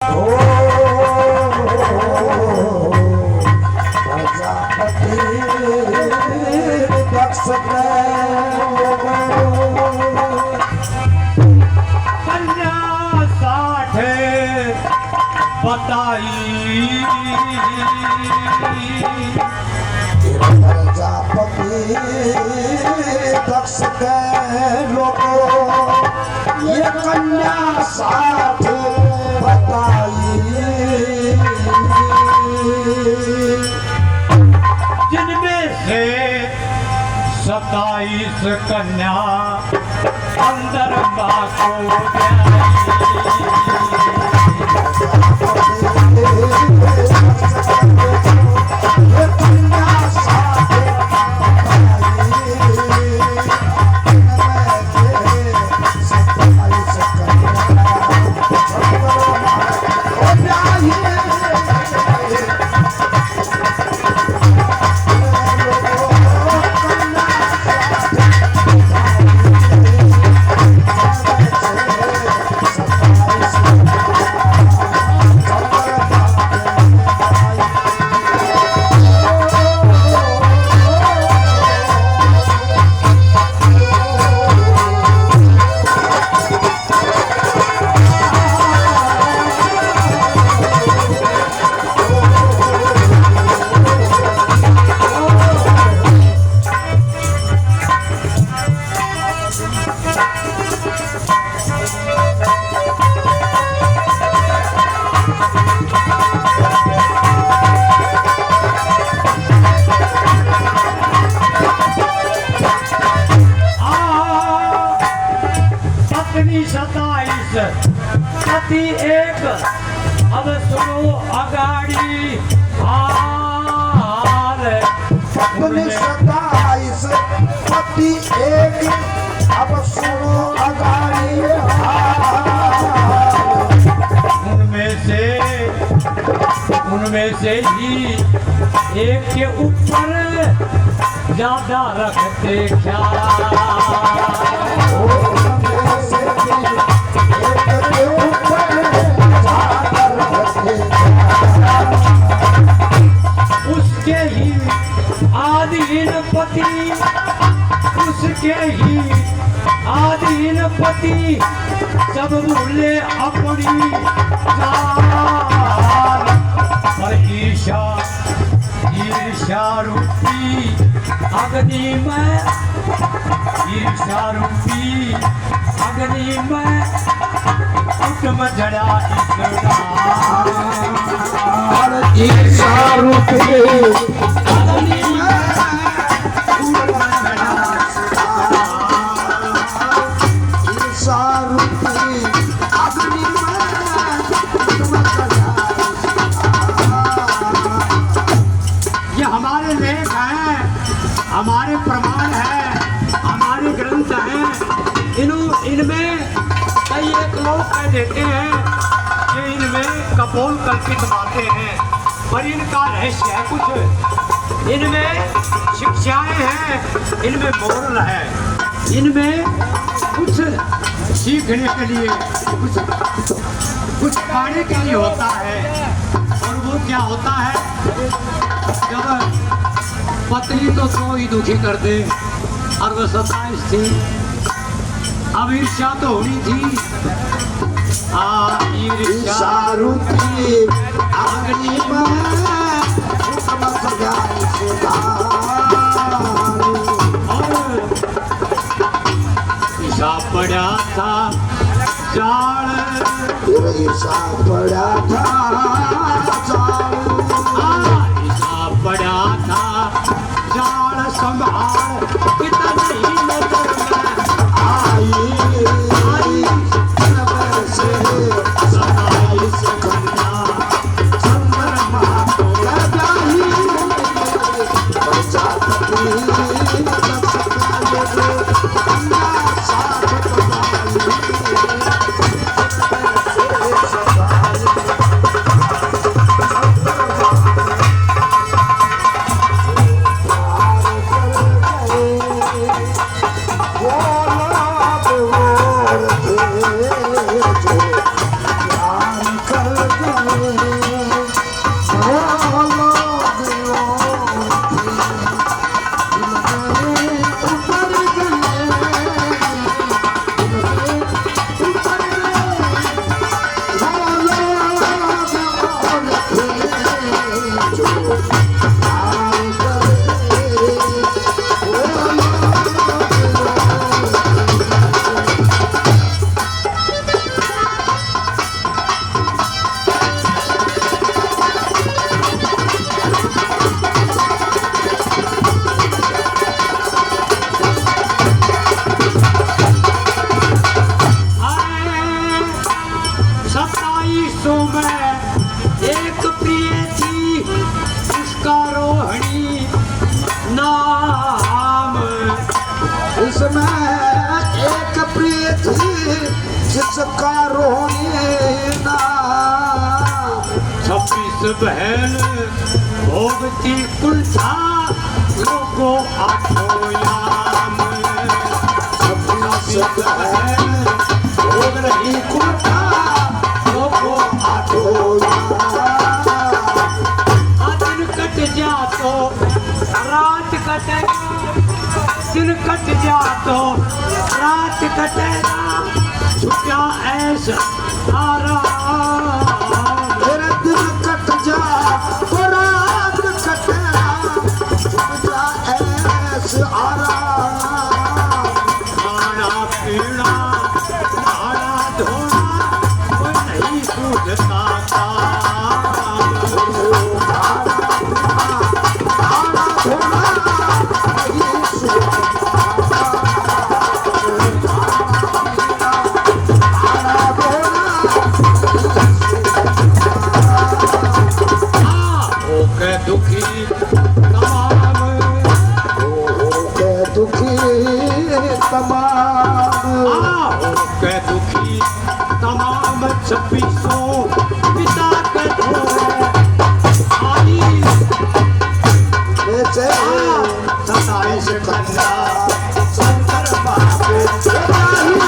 दक्ष के लोगों ये कन्या साथ बताई, जिनमें से 27 कन्या अंदर माँ को पति एक। अब सुनो अगाड़ी हाल, पत्नी 27 पति एक। अब सुनो अगाड़ी हाल, उनमें से ही एक के ऊपर ज्यादा रखते ख्याल। उसके ही आधीन पति, उसके ही आधीन पति सब भूले अपनी जान। पर ईर्ष्या रूपी अग्नि में, ईर्ष्या रूपी अग्नि में उत्तम जड़ा ईर्ष्या रूपी अग्नि में हमारे प्रमाण है, हमारे ग्रंथ हैं। इनमें कई एक लोग कह देते हैं कि इनमें कपोल कल्पित बातें हैं, पर इनका रहस्य है कुछ। इनमें शिक्षाएं हैं, इनमें मोरल है, इनमें कुछ सीखने के लिए, कुछ पाने के लिए होता है। और वो क्या होता है, जब पत्नी तो ही दुखी कर दे और वो 27 थी, अब ईर्ष्या तो होनी थी। ईर्ष्या रूपी अग्नि में ईर्ष्या पड़ा था जाल, ईर्ष्या पड़ा था जाल, ईर्ष्या पड़ा था जाल संभाल, कितनी नजर में आई से 27 कन्या चंद्रमा को लगाई, प्रजापति साथ में एक प्रिय थी जिसका रोने ना 26 बहन भोगती कुंठा लोगों आठों याम 26 बहन भोग रही कुंठा लोगों आठों दिन कट जा तो रात कटेगा दिन कट जा तो रात कटेगा छुट्टियां ऐसा आराम मेरा दिन कट जा तो रात कटेगा जा ऐसे आराम खाना पीना नहाना धोना कोई नहीं सूझता दुखी तमाम दुखी तमाम के दुखी तमाम 2600 पिता के आई 27 कन्या शंकर बाबू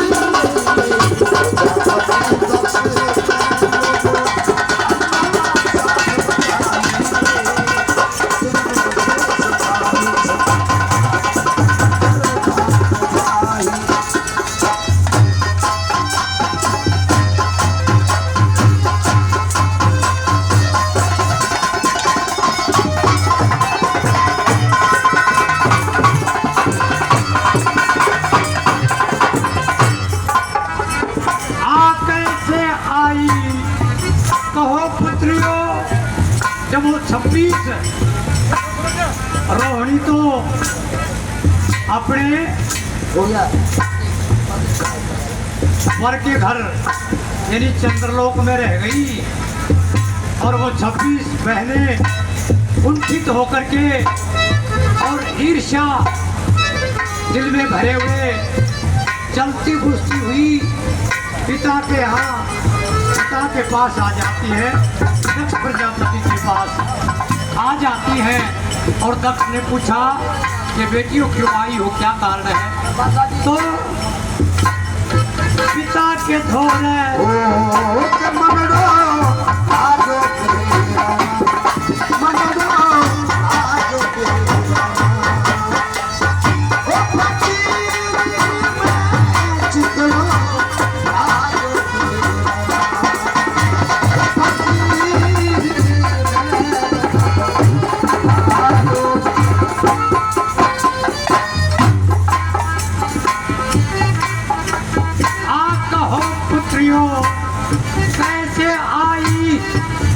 जब वो 26 रोहिणी तो अपने वर के घर यानी चंद्रलोक में रह गई और वो 26 बहनें कुंठित होकर के और ईर्ष्या दिल में भरे हुए चलती बुझती हुई पिता के यहाँ पिता के पास आ जाती है दक्ष प्रजापति के पास आ जाती है और दक्ष ने पूछा कि बेटियों क्यों आई हो क्या कारण है तो पिता के धोने कैसे आई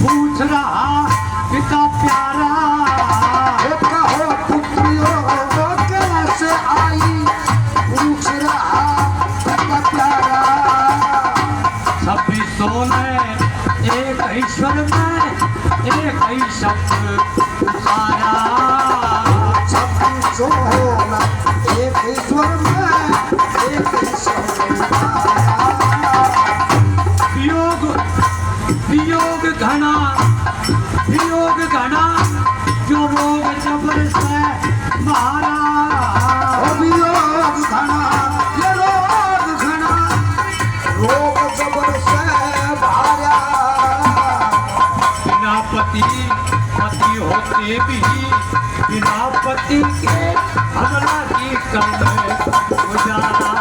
पूछ रहा पिता प्यारा कहो पुत्रियों कैसे आई पूछ रहा पिता प्यारा 2600 में एक ईश्वर में एक ही शब्द आया 2600 एक ईश्वर में एक ही शब्द आया वियोग घना जो रोग जबर से मारा वियोग घना ये रोग घना रोग जबर से मारा बिना पति होते भी बिना पति के हमला की कम गुजारा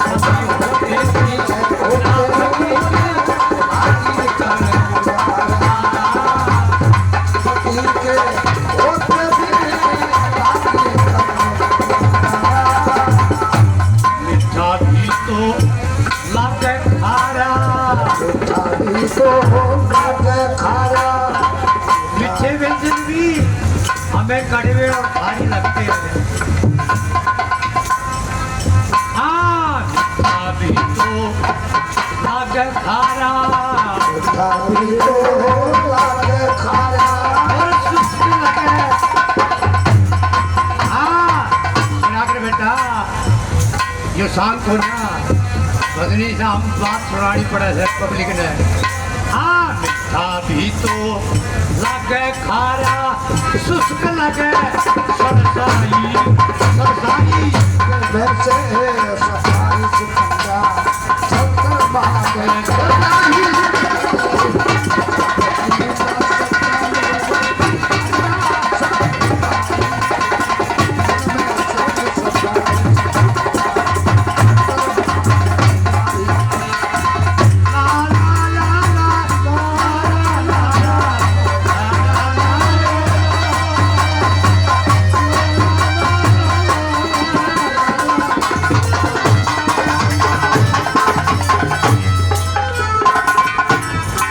पति होते भी बिना पति के मिठा भी तो लागे खारा मीठे व्यंजन भी हमें कड़वे और भारी लगते हैं हाँ मिठा भी तो लागे खारा और सुस्त लगे हाँ बेटा सांग को ना बदनी से हम बात सुनानी पड़े है पब्लिक ने। हाँ मीठा भी तो लगे खारा शुष्क लगे सरसाई सरसाई वैसे सफाई सुखंगा शंकर महादेव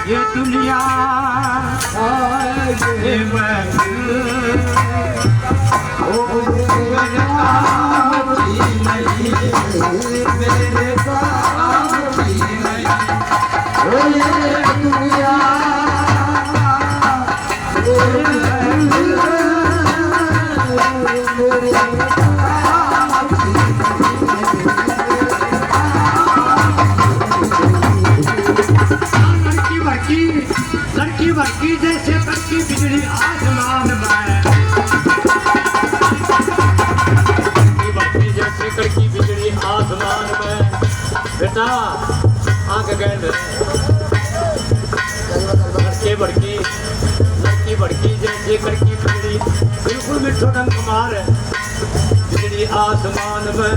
ये दुनिया ये महफिल मेरे काम की नहीं, मेरे काम की नहीं। ओ ये दुनिया लड़की भड़की जैसे कड़की बिजली आसमान में, लड़की भड़की जैसे कड़की बिजली आसमान में। बेटा आंख गैंड लड़की भड़की जैसे कड़की बिजली बिल्कुल मिठो ढंग कुमार बिजली आसमान में।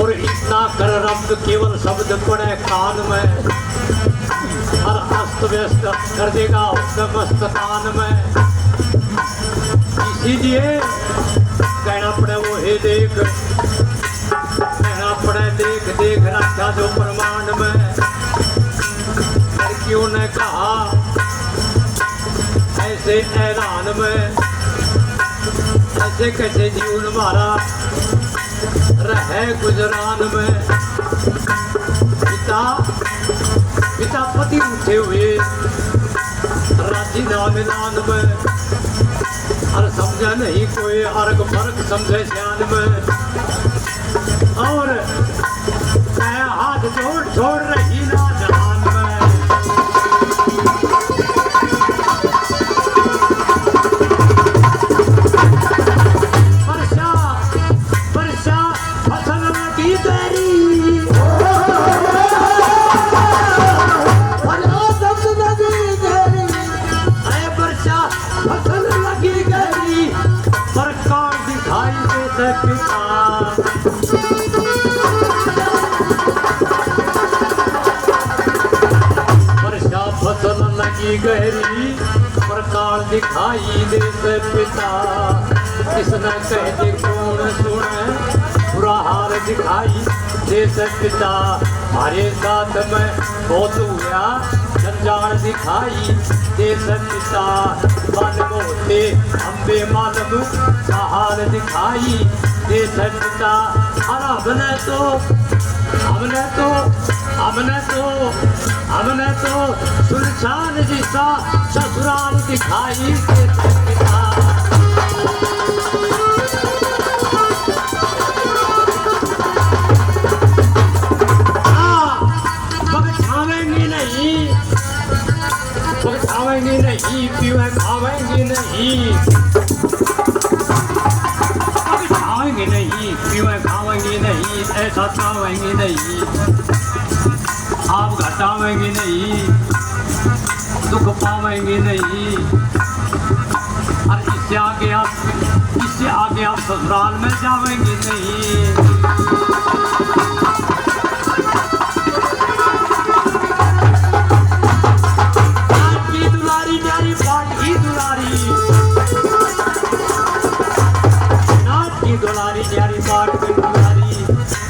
और इतना कर रब्द केवल शब्द पड़े कान में, हर अस्त व्यस्त कर देगा उसके मस्तकान में। इसीलिए कहना पड़े वो हे देख, कहना पड़े देख देख रखा जो प्रमाण में। लड़कियों ने कहा ऐसे ऐलान में, ऐसे कैसे जीवन हमारा रहे गुजरान में। पिता पति उठे हुए राजी नाम में, और समझा नहीं कोई अर्ग फर्क समझे ध्यान में। और मैं हाथ छोड़ रही ना जहान में। वर्षा फसल लगी तेरी, फसल लगी गई पर कौन दिखाई देते पिता। वर्षा फसल लगी गहरी पर कौन दिखाई देते पिता। किसने कह दे कौन सुने बुरा हाल दिखाई देते पिता। हमारे साथ में बहुत हुआ जंजाल दिखाई देते पिता। मन मोते अम्बे मालम का हाल दिखाई दे सकता। और हमने तो सुनसान जिसा ससुराल दिखाई दे सकता। खावेंगे नहीं पीवे खावेंगे नहीं, खावेंगे नहीं पीवे खावेंगे नहीं, ऐसा खावेंगे नहीं। आप घटावेंगे नहीं, दुख पावेंगे नहीं। और इससे आगे आप ससुराल में जावेंगे नहीं।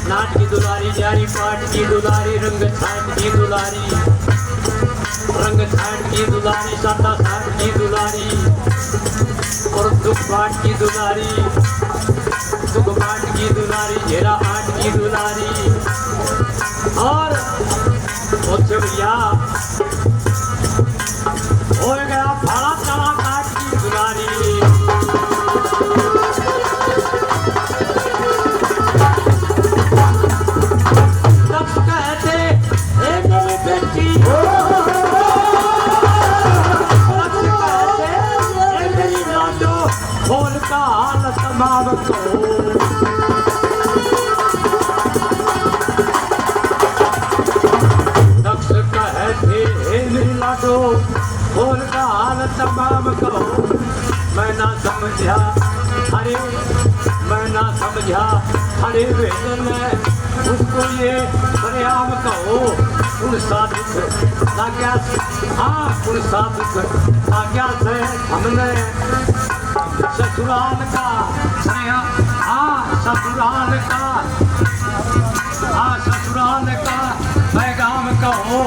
नाट की दुलारी जारी पाट की दुलारी रंग छाट की दुलारी, रंग छाट की दुलारी साता साट की दुलारी। और दुख बाट की दुलारी, दुख बाट की दुलारी घेरा आट की दुलारी। और भैया हो गया भाड़ा तवा काट की दुलारी। हे मेरी लाडो बोल का हाल तमाम कहो मैं ना समझा अरे मैं ना समझा अरे वेदन उसको ये परिणाम कहो उन साधुक आज्ञा हाँ उन साधुक आज्ञा से हमने ससुराल का हाँ ससुराल का पैगाम कहो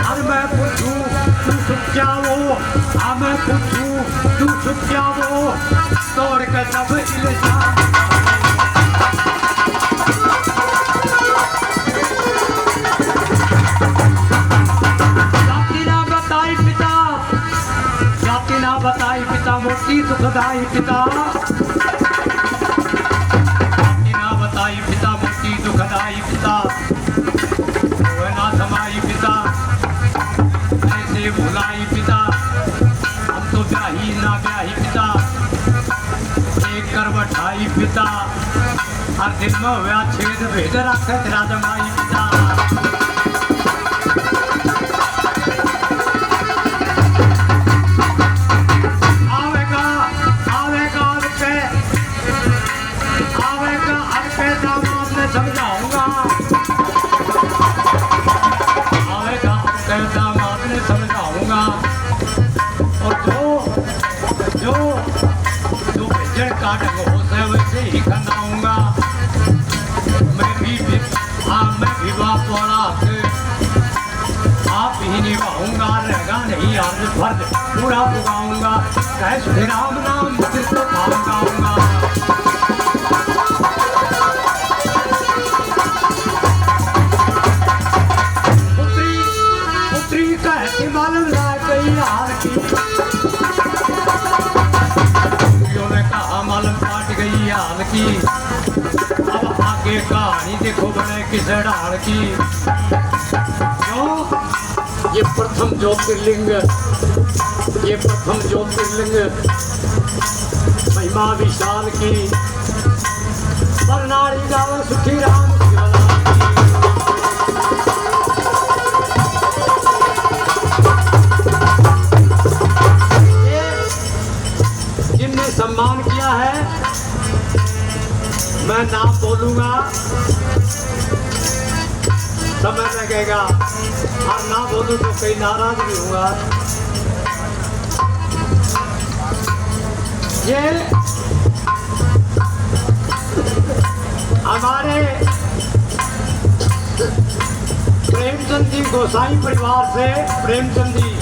और मैं पूछूं तू सुख जाओ हाँ मैं पूछूं तू सुख जाओ तोड़ के सब इल्जाम बताई पिता मोती सुखदाई पिता ना बताई पिता मोती दुखदाई पिता ना समाई पिता ऐसे भुलाई पिता हम तो ब्याही ना ब्याही पिता एक करवटाई पिता हर दिन में हुआ छेद भेद रखे राजमाई पिता समझाऊंगा और जो भेजन का ढंग होता है वैसे ही खनाऊंगा मैं भी बाप वाला आप ही निभाऊंगा रहेगा नहीं आज फर्ज पूरा पुगाऊंगा कह श्री राम नाम फिर तो भाव गाऊंगा मालूम ना कहीं हाल की ने कहा मालूम काट गई हाल की अब आगे कहानी देखो बने किस ढाल की क्यों ये प्रथम ज्योतिर्लिंग महिमा विशाल की बरनाड़ी गाँव सुखी राम सम्मान किया है मैं नाम बोलूंगा समय लगेगा और ना बोलूं तो कई नाराज भी होगा ये हमारे प्रेमचंद जी गोसाई परिवार से प्रेमचंद जी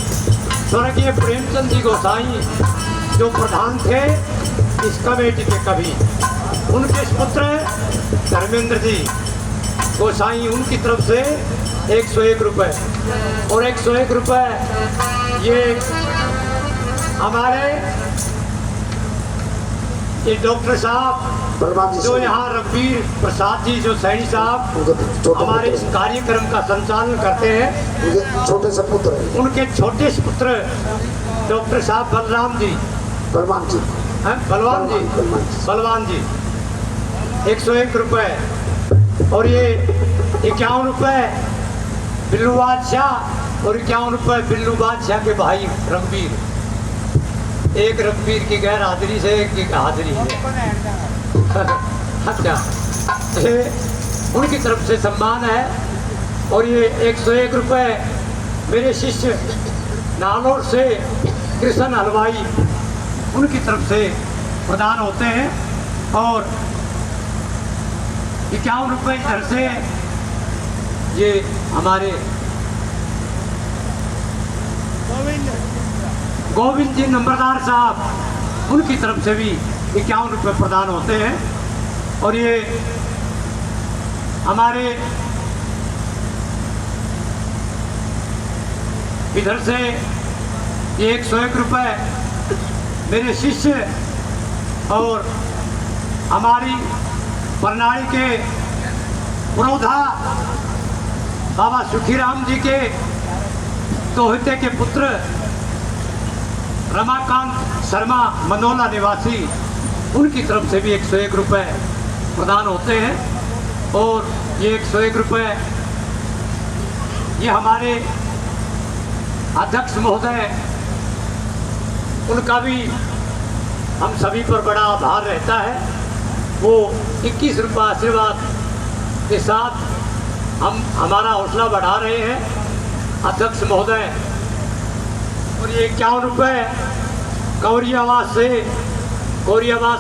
स्वर्गीय प्रेमचंद जी गोसाई जो प्रधान थे इस कमेटी के कभी उनके पुत्र धर्मेंद्र जी गोसाई उनकी तरफ से 101 रुपए और 101 रुपए ये हमारे ये डॉक्टर साहब जो यहाँ रघुवीर प्रसाद जी जो सैनी साहब हमारे इस कार्यक्रम का संचालन करते हैं छोटे से पुत्र उनके छोटे से पुत्र डॉक्टर साहब बलवान जी 101 रुपए और ये 51 रुपए बिल्लू बादशाह और 51 रुपए बिल्लू बादशाह के भाई रघुवीर एक रघुवीर की गैर हाजिरी से एक की हाजिरी है अच्छा उनकी तरफ से सम्मान है और ये 101 रुपए मेरे शिष्य नालोर से कृष्ण हलवाई उनकी तरफ से प्रदान होते हैं और 51 रुपए इधर से ये हमारे गोविंद जी नंबरदार साहब उनकी तरफ से भी 51 रुपए प्रदान होते हैं और ये हमारे इधर से ये 101 रुपए मेरे शिष्य और हमारी बरनाड़ी के पुरोधा बाबा सुखीराम जी के दोहते के पुत्र रमाकांत शर्मा मनोला निवासी उनकी तरफ से भी 101 रुपए प्रदान होते हैं और ये 101 रुपए ये हमारे अध्यक्ष महोदय, उनका भी हम सभी पर बड़ा आभार रहता है। वो 21 रुपये आशीर्वाद के साथ हम हमारा हौसला बढ़ा रहे हैं अध्यक्ष महोदय। और ये 51 रुपये गौरियाबाद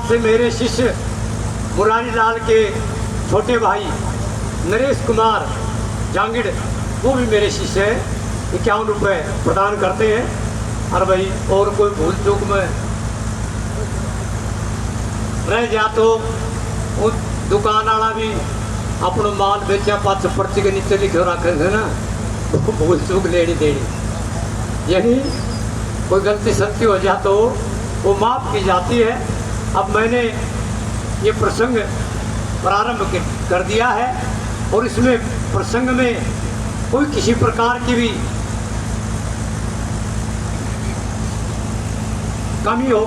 से मेरे शिष्य मुरारी लाल के छोटे भाई नरेश कुमार जांगिड़, वो भी मेरे शिष्य हैं, 51 रुपये प्रदान करते हैं। और भाई और कोई भूल चूक में रह जा तो वो दुकान वाला भी अपना माल बेचा पाँच पर्ची के नीचे लिखे रखे थे ना, वो भूल चूक लेनी देनी, यही कोई गलती सत्य हो जाए तो वो माफ़ की जाती है। अब मैंने ये प्रसंग प्रारंभ कर दिया है और इसमें प्रसंग में कोई किसी प्रकार की भी कमी हो